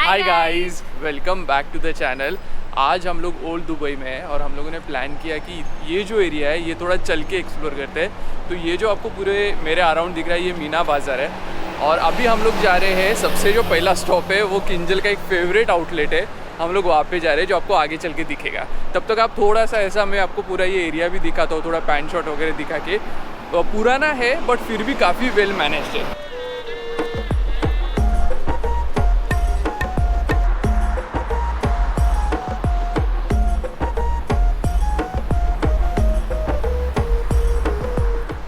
Hi guys, welcome back to the channel. आज हम लोग ओल्ड दुबई में हैं और हम लोगों ने प्लान किया कि ये जो एरिया है ये थोड़ा चल के एक्सप्लोर करते हैं। तो ये जो आपको पूरे मेरे अराउंड दिख रहा है ये मीना बाज़ार है और अभी हम लोग जा रहे हैं। सबसे जो पहला स्टॉप है वो किंजल का एक फेवरेट आउटलेट है, हम लोग वहाँ पे जा रहे हैं जो आपको आगे चल के दिखेगा। तब तक आप थोड़ा सा ऐसा मैं आपको पूरा ये एरिया भी दिखाता हूँ, थोड़ा पैंट शॉट वगैरह दिखा के। पुराना है बट फिर भी काफ़ी वेल मैनेज्ड है।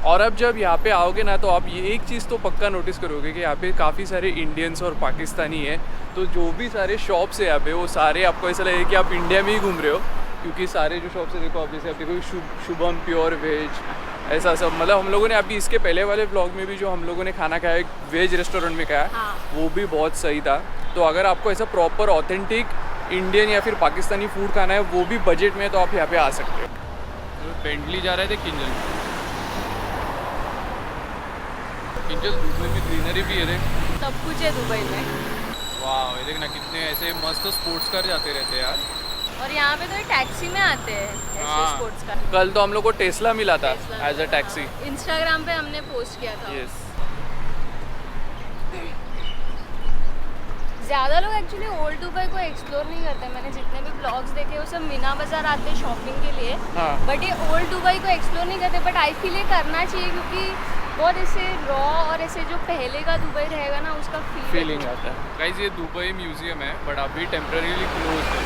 और अब जब यहाँ पे आओगे ना तो आप ये एक चीज़ तो पक्का नोटिस करोगे कि यहाँ पे काफ़ी सारे इंडियंस और पाकिस्तानी हैं। तो जो भी सारे शॉप्स है यहाँ पे वो सारे आपको ऐसा लगेगा कि आप इंडिया में ही घूम रहे हो, क्योंकि सारे जो शॉप्स है देखो आप जैसे आप देखो शुभम प्योर वेज, ऐसा सब। मतलब हम लोगों ने अभी इसके पहले वाले व्लॉग में भी जो हम लोगों ने खाना खाया एक वेज रेस्टोरेंट में खाया, वो भी बहुत सही था। तो अगर आपको ऐसा प्रॉपर ऑथेंटिक इंडियन या फिर पाकिस्तानी फूड खाना है वो भी बजट में, तो आप यहाँ पे आ सकते हो। तो बेंटली जा रहे थे किंजल दुबई में ग्रीनरी भी है, सब कुछ है दुबई में। वाह, ये देखना कितने ऐसे मस्त स्पोर्ट्स कार जाते रहते हैं यार। और यहाँ पे तो टैक्सी में आते हैं ऐसे स्पोर्ट्स कार। कल तो हम लोग को टेस्ला मिला था एज अ टैक्सी। इंस्टाग्राम पे हमने पोस्ट किया था। यस। ज़्यादा लोग एक्चुअली ओल्ड दुबई को एक्सप्लोर नहीं करते। मैंने जितने भी ब्लॉग्स देखे वो सब मीना बाजार आते हैं शॉपिंग के लिए, बट ये ओल्ड दुबई को एक्सप्लोर नहीं करते। बट आई फील ये करना चाहिए क्योंकि बहुत ऐसे रॉ और ऐसे जो पहले का दुबई रहेगा ना उसका फीलिंग आता है। गाइस ये दुबई म्यूजियम है बट अभी टेम्परेरीली क्लोज है।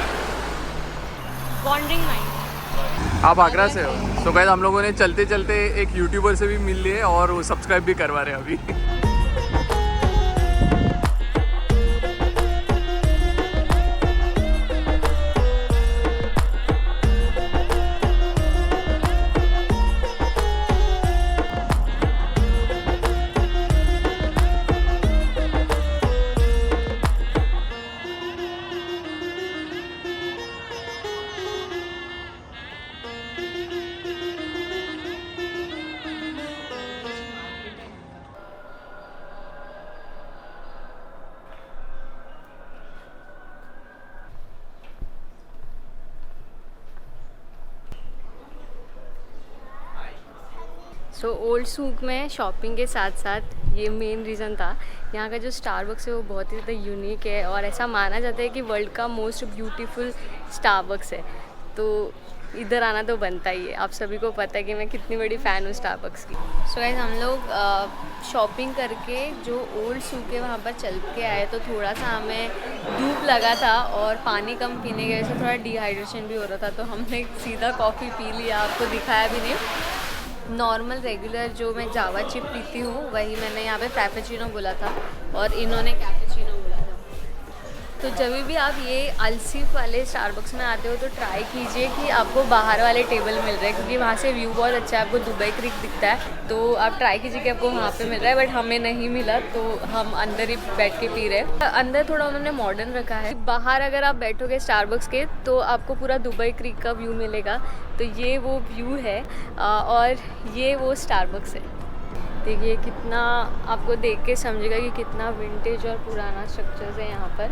Wandering mind. आप आगरा से हो? तो गाइस हम लोगों ने चलते चलते एक यूट्यूबर से भी मिल लिए और वो सब्सक्राइब भी करवा रहे हैं अभी। सो ओल्ड सूक में शॉपिंग के साथ साथ ये मेन रीज़न था। यहाँ का जो स्टारबक्स है वो बहुत ही ज़्यादा यूनिक है और ऐसा माना जाता है कि वर्ल्ड का मोस्ट ब्यूटीफुल स्टारबक्स है। तो इधर आना तो बनता ही है। आप सभी को पता है कि मैं कितनी बड़ी फ़ैन हूँ स्टारबक्स की। सो गाइस हम लोग शॉपिंग करके जो ओल्ड सूक है वहाँ पर चल के आए तो थोड़ा सा हमें धूप लगा था और पानी कम पीने की वजह से थोड़ा डिहाइड्रेशन भी हो रहा था। तो हमने सीधा कॉफ़ी पी लिया, आपको दिखाया भी नहीं। नॉर्मल रेगुलर जो मैं जावा चिप पीती हूँ वही मैंने यहाँ पे फ्रैपेचिनो बोला था और इन्होंने कैपेचिनो बोला था। तो जब भी आप ये अलसीफ वाले स्टारबक्स में आते हो तो ट्राई कीजिए कि आपको बाहर वाले टेबल मिल रहे हैं, क्योंकि वहाँ से व्यू बहुत अच्छा है, आपको दुबई क्रीक दिखता है। तो आप ट्राई कीजिए कि आपको वहाँ पे मिल रहा है, बट हमें नहीं मिला तो हम अंदर ही बैठ के पी रहे हैं। अंदर थोड़ा उन्होंने मॉडर्न रखा है। बाहर अगर आप बैठोगे स्टारबक्स के तो आपको पूरा दुबई क्रीक का व्यू मिलेगा। तो ये वो व्यू है और ये वो स्टारबक्स है। देखिए कितना, आपको देख के समझेगा कि कितना विंटेज और पुराना स्ट्रक्चर्स है यहाँ पर।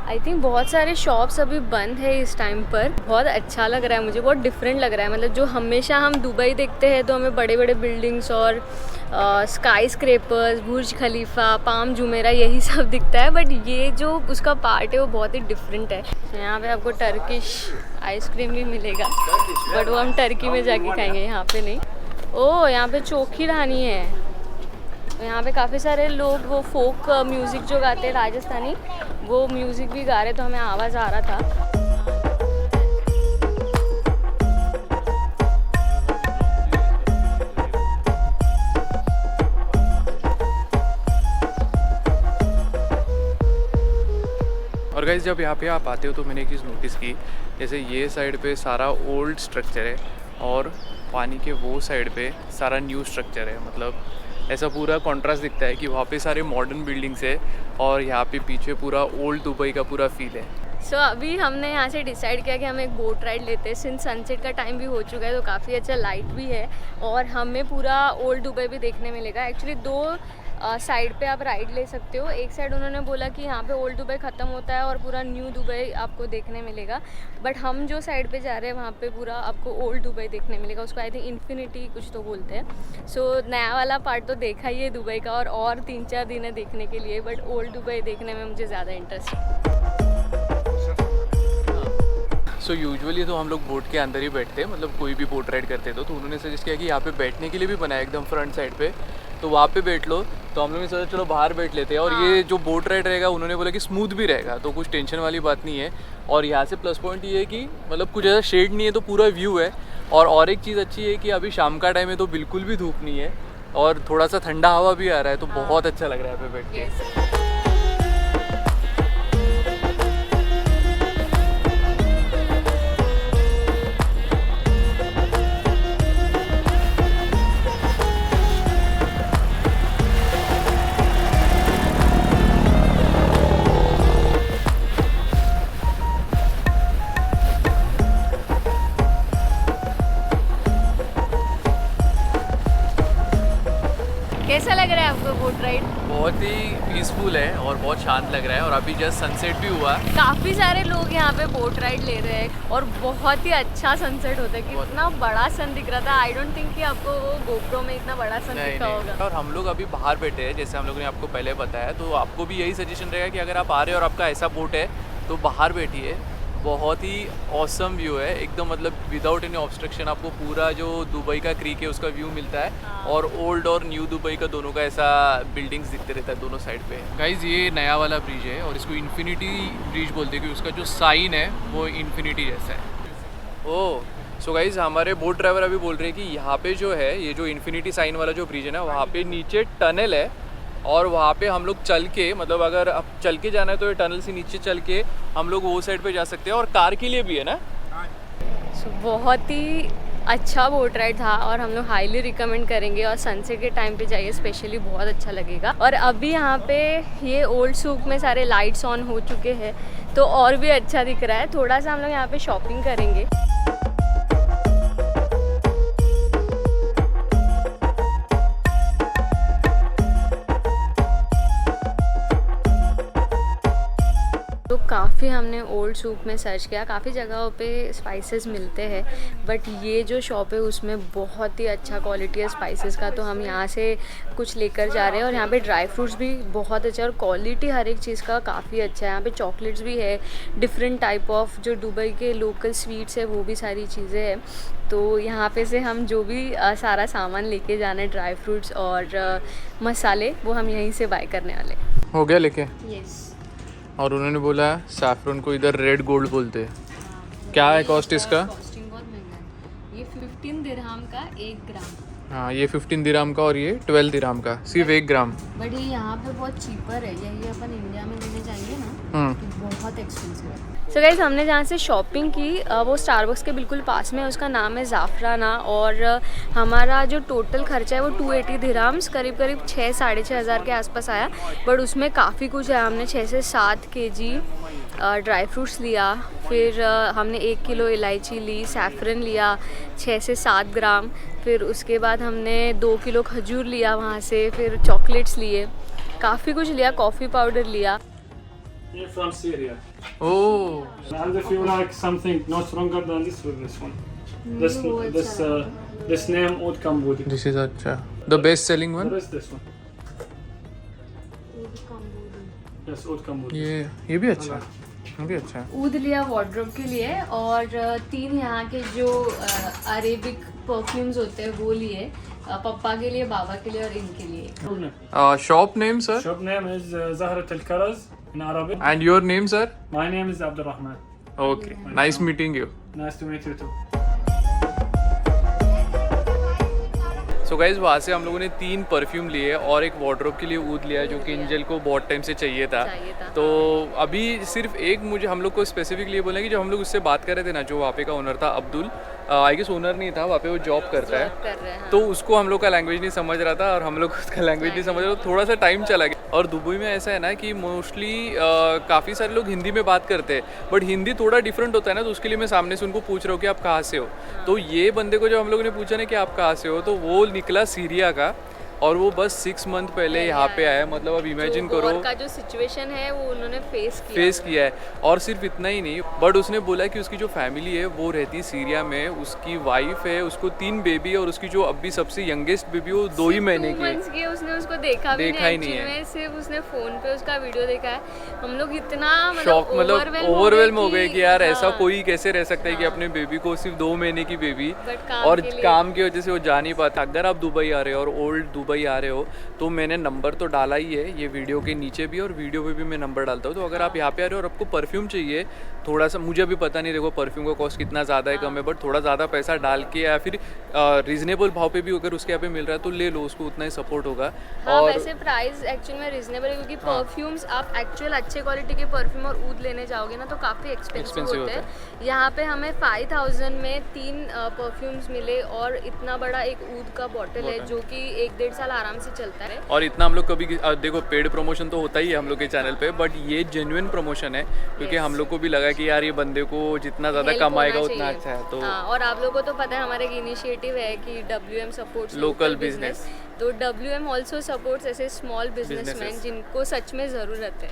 आई थिंक बहुत सारे शॉप्स अभी बंद है इस टाइम पर। बहुत अच्छा लग रहा है मुझे, बहुत डिफरेंट लग रहा है। मतलब जो हमेशा हम दुबई देखते हैं तो हमें बड़े बड़े बिल्डिंग्स और स्काई स्क्रेपर्स, बुर्ज खलीफा, पाम जुमेरा यही सब दिखता है, बट ये जो उसका पार्ट है वो बहुत ही डिफरेंट है। यहाँ पे आपको टर्किश आइसक्रीम भी मिलेगा, बट वो हम टर्की में जाके खाएंगे, यहाँ पे नहीं। ओह, यहाँ पे चोखी ढानी है। यहाँ पे काफ़ी सारे लोग वो फोक म्यूज़िक जो गाते हैं राजस्थानी, वो म्यूज़िक भी गा रहे, तो हमें आवाज़ आ रहा था। और गाइस जब यहाँ पे आप आते हो तो मैंने एक चीज़ नोटिस की, जैसे ये साइड पे सारा ओल्ड स्ट्रक्चर है और पानी के वो साइड पे सारा न्यू स्ट्रक्चर है। मतलब ऐसा पूरा कॉन्ट्रास्ट दिखता है कि वहाँ पे सारे मॉडर्न बिल्डिंग्स है और यहाँ पे पीछे पूरा ओल्ड दुबई का पूरा फील है। सो अभी हमने यहाँ से डिसाइड किया कि हम एक बोट राइड लेते हैं। सिंस सनसेट का टाइम भी हो चुका है तो काफ़ी अच्छा लाइट भी है और हमें पूरा ओल्ड दुबई भी देखने मिलेगा। एक्चुअली दो साइड पे आप राइड ले सकते हो। एक साइड उन्होंने बोला कि यहाँ पे ओल्ड दुबई ख़त्म होता है और पूरा न्यू दुबई आपको देखने मिलेगा, बट हम जो साइड पे जा रहे हैं वहाँ पे पूरा आपको ओल्ड दुबई देखने मिलेगा। उसको आई थिंक इन्फिनिटी कुछ तो बोलते हैं। सो नया वाला पार्ट तो देखा ही है दुबई का, और 3-4 दिन है देखने के लिए, बट ओल्ड दुबई देखने में मुझे ज़्यादा इंटरेस्ट है। सो यूजुअली तो हम लोग बोट के अंदर ही बैठते हैं, मतलब कोई भी बोट राइड करते तो उन्होंने सजेस्ट किया कि यहाँ पे बैठने के लिए भी बनाया एकदम फ्रंट साइड पे, तो वहाँ पे बैठ लो। तो हम लोग ने सोचा चलो बाहर बैठ लेते हैं। और ये जो बोट राइड रहेगा उन्होंने बोला कि स्मूथ भी रहेगा, तो कुछ टेंशन वाली बात नहीं है। और यहाँ से प्लस पॉइंट ये है कि मतलब कुछ ज़्यादा शेड नहीं है, तो पूरा व्यू है। और एक चीज़ अच्छी है कि अभी शाम का टाइम है तो बिल्कुल भी धूप नहीं है और थोड़ा सा ठंडा हवा भी आ रहा है, तो बहुत अच्छा लग रहा है यहाँ पे बैठ के। कैसा लग रहा है आपको बोट राइड? बहुत ही पीसफुल है और बहुत शांत लग रहा है, और अभी जस्ट सनसेट भी हुआ। काफ़ी सारे लोग यहाँ पे बोट राइड ले रहे हैं और बहुत ही अच्छा सनसेट होता है। कितना बड़ा सन दिख रहा था। आई डोंट थिंक कि आपको वो गोप्रो में इतना बड़ा सन दिखा होगा। और हम लोग अभी बाहर बैठे हैं, जैसे हम लोगों ने आपको पहले बताया, तो आपको भी यही सजेशन रहेगा कि अगर आप आ रहे हो और आपका ऐसा बोट है तो बाहर बैठिए। बहुत ही ऑसम व्यू है एकदम, मतलब विदाउट एनी ऑब्स्ट्रक्शन आपको पूरा जो दुबई का क्रीक है उसका व्यू मिलता है। और ओल्ड और न्यू दुबई का दोनों का ऐसा बिल्डिंग्स दिखते रहता है दोनों साइड पे। गाइज ये नया वाला ब्रिज है और इसको इन्फिनिटी ब्रिज बोलते हैं, क्योंकि उसका जो साइन है वो इन्फिनिटी जैसा है। ओह सो गाइज हमारे बोट ड्राइवर अभी बोल रहे हैं कि यहाँ पे जो है ये जो इन्फिनिटी साइन वाला जो ब्रिज है ना, वहाँ पे नीचे टनल है और वहाँ पे हम लोग चल के, मतलब अगर अब चल के जाना है तो ये टनल से नीचे चल के हम लोग वो साइड पे जा सकते हैं। और कार के लिए भी है ना। सो बहुत ही अच्छा बोट राइड था और हम लोग हाईली रिकमेंड करेंगे। और सनसेट के टाइम पे जाइए स्पेशली, बहुत अच्छा लगेगा। और अभी यहाँ पे ये ओल्ड सूक में सारे लाइट्स ऑन हो चुके हैं तो और भी अच्छा दिख रहा है। थोड़ा सा हम लोग यहाँ पे शॉपिंग करेंगे। तो काफ़ी हमने ओल्ड सूक में सर्च किया, काफ़ी जगहों पे स्पाइसेस मिलते हैं, बट ये जो शॉप है उसमें बहुत ही अच्छा क्वालिटी है स्पाइसेस का, तो हम यहाँ से कुछ लेकर जा रहे हैं। और यहाँ पे ड्राई फ्रूट्स भी बहुत अच्छा और क्वालिटी हर एक चीज़ का काफ़ी अच्छा है। यहाँ पे चॉकलेट्स भी है, डिफरेंट टाइप ऑफ जो दुबई के लोकल स्वीट्स है वो भी सारी चीज़ें हैं। तो यहाँ पे से हम जो भी सारा सामान लेके जाना है, ड्राई फ्रूट्स और मसाले, वो हम यहीं से बाय करने वाले। हो गया लेके। यस। और उन्होंने बोला सैफरन को इधर रेड गोल्ड बोलते हैं। क्या है कॉस्ट इसका? कॉस्टिंग बहुत महंगा है। ये 15 दिरहम का 1 ग्राम। हाँ ये 15 दिराम का और ये 12 दिराम का, सिर्फ 1 ग्राम। बट ये यहाँ पे बहुत चीपर है। यही अपन इंडिया में लेने जाएंगे ना तो बहुत एक्सपेंसिव है। सो गाइस हमने जहाँ से शॉपिंग की वो स्टारबक्स के बिल्कुल पास में है, उसका नाम है ज़ाफ़राना। और हमारा जो टोटल खर्चा है वो 280 दिरहम्स, करीब 6-6.5 हज़ार के आसपास आया। बट उसमें काफ़ी कुछ है। हमने 6 से 7 kg ड्राई फ्रूट्स लिया, फिर हमने 1 किलो इलायची ली, सैफरन लिया 6 से 7 ग्राम, फिर उसके बाद हमने 2 किलो खजूर लिया वहाँ से, फिर चॉकलेट्स लिए, काफ़ी कुछ लिया, कॉफ़ी पाउडर लिया। You're from Syria. Oh. And if you like something no stronger than this, with this one. This name Oud Kambudi. This is अच्छा. The best selling one? There is this one. Yes, Oud Kambudi. ये भी अच्छा है, ये भी अच्छा है। ऊद लिया वार्डरोब के लिए, और 3 यहाँ के जो अरेबिक परफ्यूम्स होते हैं वो लिए, पप्पा के लिए, बाबा के लिए और इनके लिए। Shop name sir? Shop name is Zahrat Al Karaz in Arabic. And your name sir? My name is Abdurrahman. Okay. Nice meeting you. Nice to meet you too. So guys वहाँ से हम लोगों ने 3 परफ्यूम लिए और एक wardrobe के लिए ऊद लिया, जो कि इंजल को बहुत टाइम से चाहिए था। तो अभी सिर्फ एक मुझे हम लोग को स्पेसिफिकली बोला कि जब हम लोग उससे बात कर रहे थे ना, जो वहाँ पे का ओनर था अब्दुल, आई गेस ओनर नहीं था, वहाँ पे वो जॉब करता है, तो उसको हम लोग का लैंग्वेज नहीं समझ रहा था और हम लोग उसका लैंग्वेज नहीं समझ रहा था, थोड़ा सा टाइम चला गया। और दुबई में ऐसा है ना कि मोस्टली काफ़ी सारे लोग हिंदी में बात करते हैं, बट हिंदी थोड़ा डिफरेंट होता है ना, तो उसके लिए मैं सामने से उनको पूछ रहा हूँ कि आप कहाँ से हो। तो ये बंदे को जब हम लोगों ने पूछा ना कि आप कहाँ से हो, तो वो निकला सीरिया का। और वो बस 6 मंथ पहले यहाँ पे आया है। मतलब अब इमेजिन जो करो war का जो सिचुएशन है वो उन्होंने फेस किया है। और सिर्फ इतना ही नहीं, बट उसने बोला कि उसकी जो फैमिली है वो रहती है सीरिया में, उसकी वाइफ है, उसको 3 बेबी है और उसकी जो अभी सबसे यंगेस्ट बेबी वो 2 ही महीने की है। उसने उसको देखा ही नहीं है, सिर्फ उसने फोन पे उसका वीडियो देखा है। हम लोग इतना शॉक, मतलब ओवरवेलम हो गए कि यार ऐसा हाँ, कोई कैसे रह सकता है कि अपने बेबी को, सिर्फ 2 महीने की बेबी, But काम और के लिए- काम की वजह से वो जा नहीं पाता। अगर आप दुबई आ रहे हो और ओल्ड दुबई आ रहे हो तो मैंने नंबर तो डाला ही है ये वीडियो के नीचे भी, और वीडियो पे भी मैं नंबर डालता हूँ। तो अगर आप यहाँ पे आ रहे हो और आपको परफ्यूम चाहिए थोड़ा सा, मुझे अभी पता नहीं देखो परफ्यूम का कॉस्ट कितना ज़्यादा है कम है, बट थोड़ा ज़्यादा पैसा डाल के या फिर रीजनेबल भाव पे भी अगर उसके यहाँ पे मिल रहा है तो ले लो, उसको उतना ही सपोर्ट होगा। हाँ, और वैसे प्राइस एक्चुअल में रीजनेबल है, क्योंकि परफ्यूम्स आप एक्चुअल अच्छे क्वालिटी के परफ्यूम और ऊद लेने जाओगे ना तो काफ़ी एक्सपेंसिव Expensive होते होता हैं। यहाँ पे हमें 5000 में 3 परफ्यूम्स मिले और इतना बड़ा एक ऊद का बॉटल है जो कि 1-1.5 साल आराम से चलता है। और इतना हम लोग कभी देखो पेड प्रमोशन तो होता ही है हम लोग के चैनल पे, बट ये जेन्युइन प्रमोशन है क्योंकि हम लोग को भी लगा कि यार ये बंदे को जितना ज़्यादा Help कमाएगा होना उतना चाहिए। अच्छा है। तो हाँ, और आप लोगों को तो पता है हमारा एक इनिशिएटिव है कि WM सपोर्ट्स Local business। तो WM ऑल्सो सपोर्ट्स ऐसे स्मॉल बिजनेसमैन Businesses। जिनको सच में ज़रूरत है।